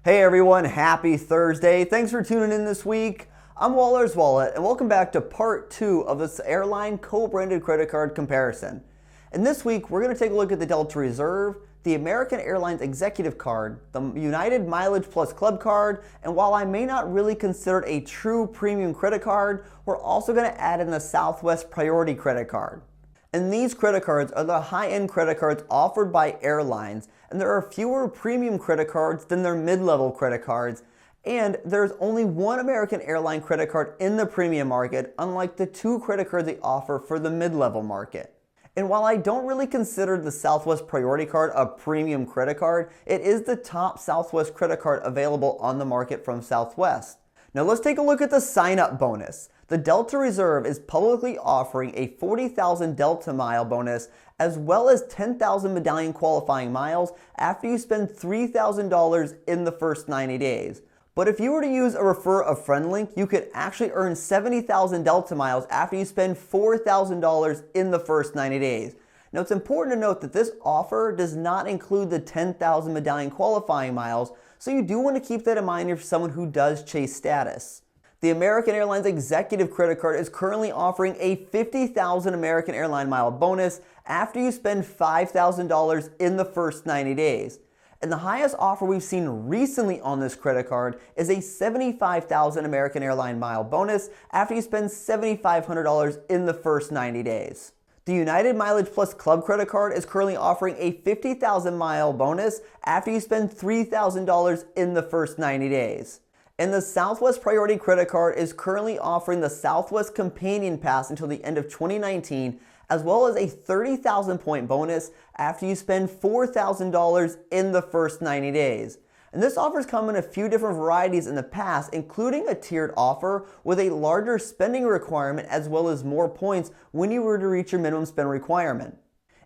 Hey everyone, happy Thursday. Thanks for tuning in this week. I'm Waller's Wallet and welcome back to part 2 of this airline co-branded credit card comparison. And this week we're going to take a look at the Delta Reserve, the American Airlines Executive card, the United MileagePlus Club card, and while I may not really consider it a true premium credit card, we're also going to add in the Southwest Priority credit card. And these credit cards are the high-end credit cards offered by airlines, and there are fewer premium credit cards than their mid-level credit cards, and there's only one American airline credit card in the premium market, unlike the 2 credit cards they offer for the mid-level market. And while I don't really consider the Southwest Priority card a premium credit card, it is the top Southwest credit card available on the market from Southwest. Now let's take a look at the sign-up bonus. The Delta Reserve is publicly offering a 40,000 Delta mile bonus as well as 10,000 medallion qualifying miles after you spend $3,000 in the first 90 days. But if you were to use a refer a friend link, you could actually earn 70,000 Delta miles after you spend $4,000 in the first 90 days. Now it's important to note that this offer does not include the 10,000 medallion qualifying miles, so you do want to keep that in mind if you're someone who does chase status. The American Airlines Executive credit card is currently offering a 50,000 American Airline mile bonus after you spend $5,000 in the first 90 days. And the highest offer we've seen recently on this credit card is a 75,000 American Airline mile bonus after you spend $7,500 in the first 90 days. The United MileagePlus Club credit card is currently offering a 50,000 mile bonus after you spend $3,000 in the first 90 days. And the Southwest Priority credit card is currently offering the Southwest Companion Pass until the end of 2019, as well as a 30,000 point bonus after you spend $4,000 in the first 90 days. And this offer's come in a few different varieties in the past, including a tiered offer with a larger spending requirement as well as more points when you were to reach your minimum spend requirement.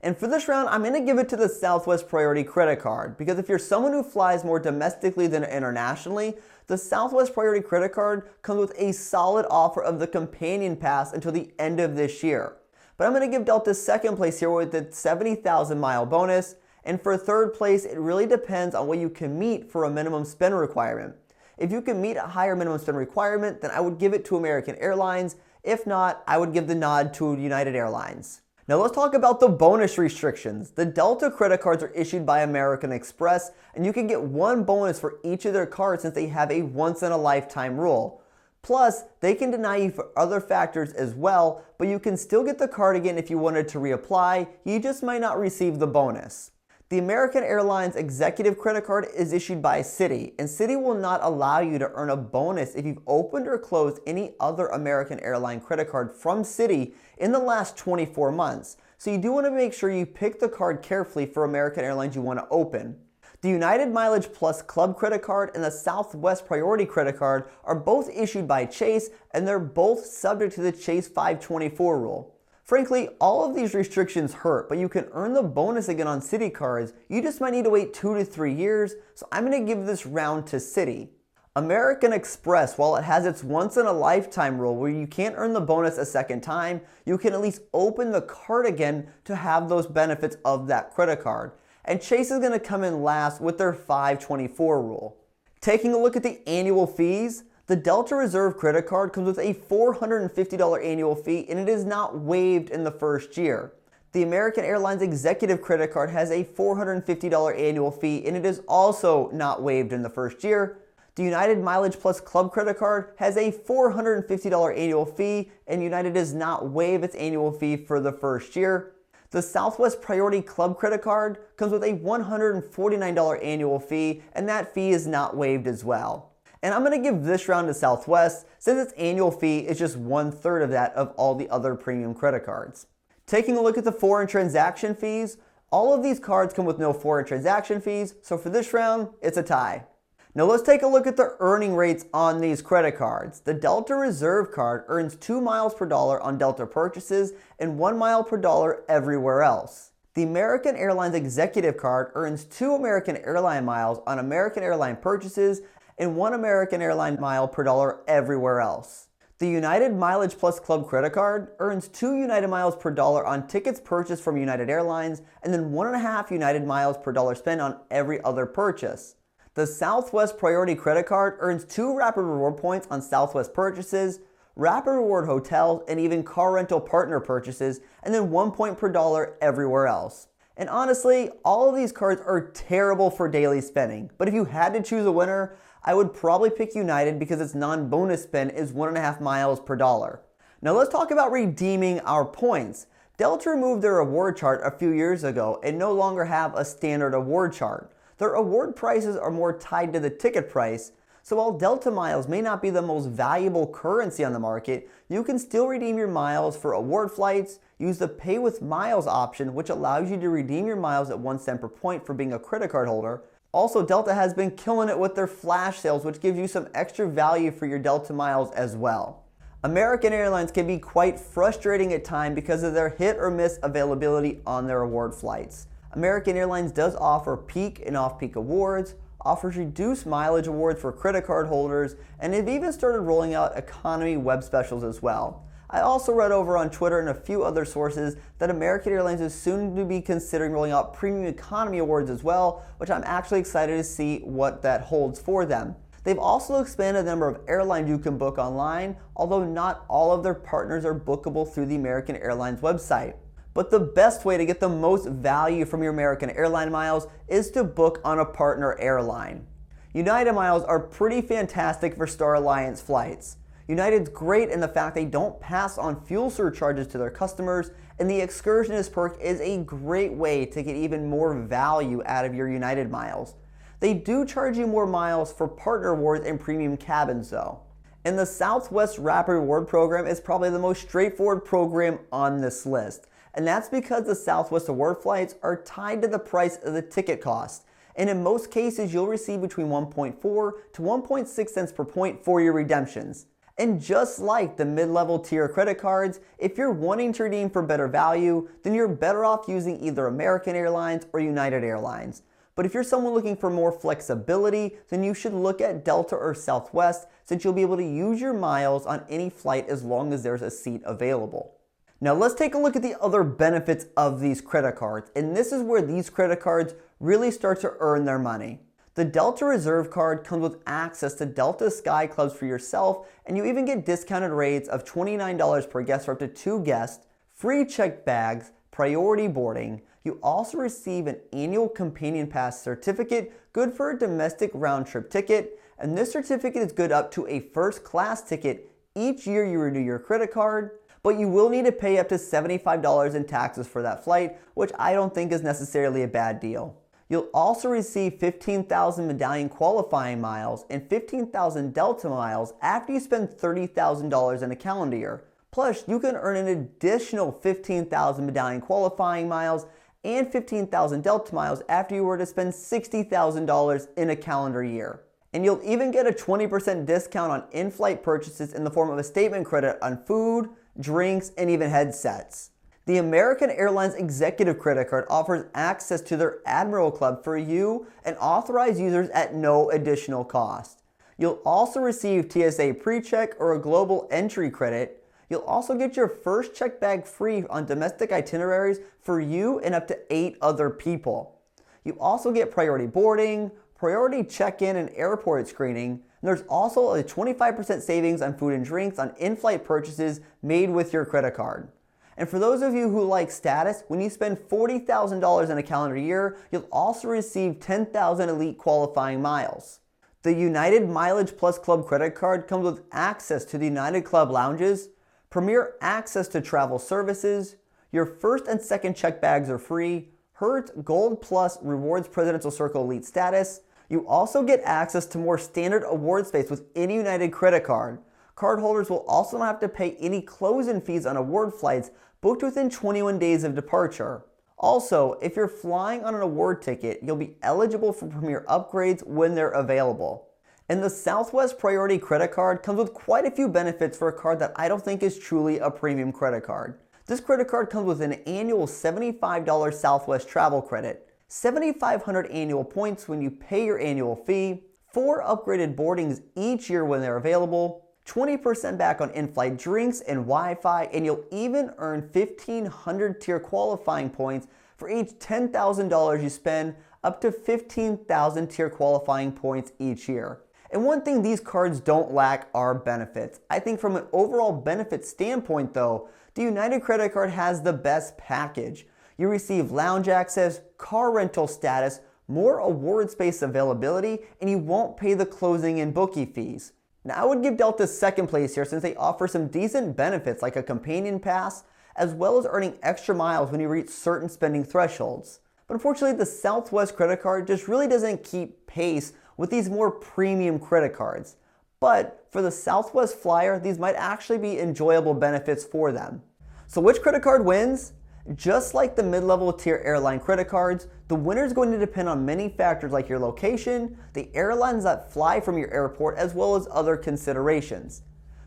And for this round, I'm going to give it to the Southwest Priority credit card, because if you're someone who flies more domestically than internationally, the Southwest Priority credit card comes with a solid offer of the Companion Pass until the end of this year. But I'm going to give Delta second place here with the 70,000 mile bonus, and for third place, it really depends on what you can meet for a minimum spend requirement. If you can meet a higher minimum spend requirement, then I would give it to American Airlines. If not, I would give the nod to United Airlines. Now let's talk about the bonus restrictions. The Delta credit cards are issued by American Express, and you can get one bonus for each of their cards since they have a once-in-a-lifetime rule. Plus, they can deny you for other factors as well, but you can still get the card again if you wanted to reapply. You just might not receive the bonus. The American Airlines Executive credit card is issued by Citi, and Citi will not allow you to earn a bonus if you've opened or closed any other American Airline credit card from Citi in the last 24 months. So you do want to make sure you pick the card carefully for American Airlines you want to open. The United MileagePlus Club credit card and the Southwest Priority credit card are both issued by Chase, and they're both subject to the Chase 524 rule. Frankly, all of these restrictions hurt, but you can earn the bonus again on Citi cards. You just might need to wait 2 to 3 years, so I'm going to give this round to Citi. American Express, while it has its once-in-a-lifetime rule where you can't earn the bonus a second time, you can at least open the card again to have those benefits of that credit card. And Chase is going to come in last with their 524 rule. Taking a look at the annual fees, the Delta Reserve credit card comes with a $450 annual fee, and it is not waived in the first year. The American Airlines Executive credit card has a $450 annual fee, and it is also not waived in the first year. The United MileagePlus Club credit card has a $450 annual fee, and United does not waive its annual fee for the first year. The Southwest Priority Club credit card comes with a $149 annual fee, and that fee is not waived as well. And I'm going to give this round to Southwest since its annual fee is just 1/3 of that of all the other premium credit cards. Taking a look at the foreign transaction fees, all of these cards come with no foreign transaction fees, so for this round, it's a tie. Now let's take a look at the earning rates on these credit cards. The Delta Reserve card earns 2 miles per dollar on Delta purchases and 1 mile per dollar everywhere else. The American Airlines Executive card earns 2 American Airline miles on American Airline purchases and 1 American Airline mile per dollar everywhere else. The United MileagePlus Club credit card earns 2 United miles per dollar on tickets purchased from United Airlines and then 1.5 United miles per dollar spent on every other purchase. The Southwest Priority Credit Card earns 2 Rapid Reward points on Southwest purchases, Rapid Reward hotels, and even car rental partner purchases, and then 1 point per dollar everywhere else. And honestly, all of these cards are terrible for daily spending, but if you had to choose a winner, I would probably pick United because its non-bonus spend is 1.5 miles per dollar. Now let's talk about redeeming our points. Delta removed their award chart a few years ago and no longer have a standard award chart. Their award prices are more tied to the ticket price, so while Delta miles may not be the most valuable currency on the market, you can still redeem your miles for award flights, use the Pay with Miles option, which allows you to redeem your miles at 1 cent per point for being a credit card holder. Also, Delta has been killing it with their flash sales, which gives you some extra value for your Delta miles as well. American Airlines can be quite frustrating at times because of their hit or miss availability on their award flights. American Airlines does offer peak and off-peak awards, offers reduced mileage awards for credit card holders, and they've even started rolling out economy web specials as well. I also read over on Twitter and a few other sources that American Airlines is soon to be considering rolling out premium economy awards as well, which I'm actually excited to see what that holds for them. They've also expanded the number of airlines you can book online, although not all of their partners are bookable through the American Airlines website. But the best way to get the most value from your American Airline miles is to book on a partner airline. United miles are pretty fantastic for Star Alliance flights. United's great in the fact they don't pass on fuel surcharges to their customers, and the excursionist perk is a great way to get even more value out of your United miles. They do charge you more miles for partner awards and premium cabins though. And the Southwest Rapid Reward program is probably the most straightforward program on this list. And that's because the Southwest award flights are tied to the price of the ticket cost. And in most cases, you'll receive between 1.4 to 1.6 cents per point for your redemptions. And just like the mid-level tier credit cards, if you're wanting to redeem for better value, then you're better off using either American Airlines or United Airlines. But if you're someone looking for more flexibility, then you should look at Delta or Southwest, since you'll be able to use your miles on any flight as long as there's a seat available. Now let's take a look at the other benefits of these credit cards, and this is where these credit cards really start to earn their money. The Delta Reserve card comes with access to Delta Sky Clubs for yourself, and you even get discounted rates of $29 per guest for up to 2 guests, free checked bags, priority boarding. You also receive an annual companion pass certificate, good for a domestic round trip ticket, and this certificate is good up to a first class ticket each year you renew your credit card. But you will need to pay up to $75 in taxes for that flight, which I don't think is necessarily a bad deal. You'll also receive 15,000 medallion qualifying miles and 15,000 Delta miles after you spend $30,000 in a calendar year. Plus, you can earn an additional 15,000 medallion qualifying miles and 15,000 Delta miles after you were to spend $60,000 in a calendar year. And you'll even get a 20% discount on in-flight purchases in the form of a statement credit on food, drinks, and even headsets. The American Airlines Executive credit card offers access to their Admiral Club for you and authorized users at no additional cost. You'll also receive TSA PreCheck or a global entry credit. You'll also get your first checked bag free on domestic itineraries for you and up to 8 other people. You also get priority boarding, priority check-in and airport screening, and there's also a 25% savings on food and drinks on in-flight purchases made with your credit card. And for those of you who like status, when you spend $40,000 in a calendar year, you'll also receive 10,000 elite qualifying miles. The United MileagePlus Club credit card comes with access to the United Club lounges, premier access to travel services, your first and second check bags are free, Hertz Gold Plus Rewards Presidential Circle Elite status. You also get access to more standard award space with any United credit card. Cardholders will also not have to pay any close-in fees on award flights booked within 21 days of departure. Also, if you're flying on an award ticket, you'll be eligible for premier upgrades when they're available. And the Southwest Priority credit card comes with quite a few benefits for a card that I don't think is truly a premium credit card. This credit card comes with an annual $75 Southwest travel credit, 7,500 annual points when you pay your annual fee, 4 upgraded boardings each year when they're available, 20% back on in-flight drinks and Wi-Fi, and you'll even earn 1,500 tier qualifying points for each $10,000 you spend up to 15,000 tier qualifying points each year. And one thing these cards don't lack are benefits. I think from an overall benefit standpoint though, the United credit card has the best package. You receive lounge access, car rental status, more award space availability, and you won't pay the closing and bookie fees. Now I would give Delta second place here since they offer some decent benefits like a companion pass, as well as earning extra miles when you reach certain spending thresholds. But unfortunately, the Southwest credit card just really doesn't keep pace with these more premium credit cards. But for the Southwest Flyer, these might actually be enjoyable benefits for them. So which credit card wins? Just like the mid-level tier airline credit cards, the winner is going to depend on many factors like your location, the airlines that fly from your airport, as well as other considerations.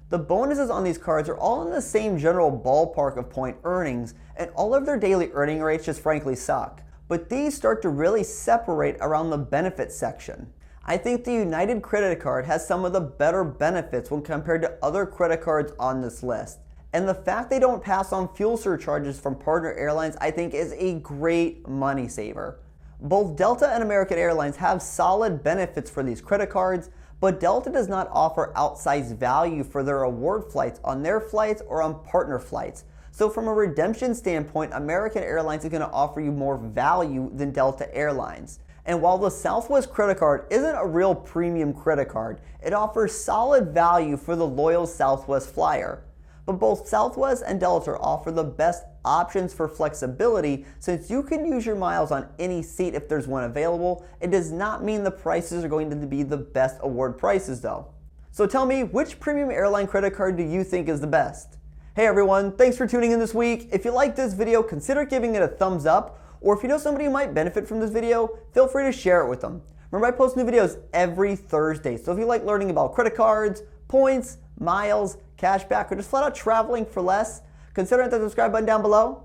The bonuses on these cards are all in the same general ballpark of point earnings, and all of their daily earning rates just frankly suck. But these start to really separate around the benefit section. I think the United credit card has some of the better benefits when compared to other credit cards on this list. And the fact they don't pass on fuel surcharges from partner airlines I think is a great money saver. Both Delta and American Airlines have solid benefits for these credit cards, but Delta does not offer outsized value for their award flights on their flights or on partner flights. So from a redemption standpoint, American Airlines is going to offer you more value than Delta Airlines. And while the Southwest credit card isn't a real premium credit card, it offers solid value for the loyal Southwest Flyer. But both Southwest and Delta offer the best options for flexibility since you can use your miles on any seat if there's one available. It does not mean the prices are going to be the best award prices though. So tell me, which premium airline credit card do you think is the best? Hey everyone, thanks for tuning in this week. If you like this video, consider giving it a thumbs up, or if you know somebody who might benefit from this video, feel free to share it with them. Remember, I post new videos every Thursday, so if you like learning about credit cards, points, miles, cashback, or just flat out traveling for less, consider hitting the subscribe button down below,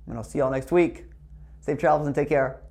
and I'll see y'all next week. Safe travels and take care.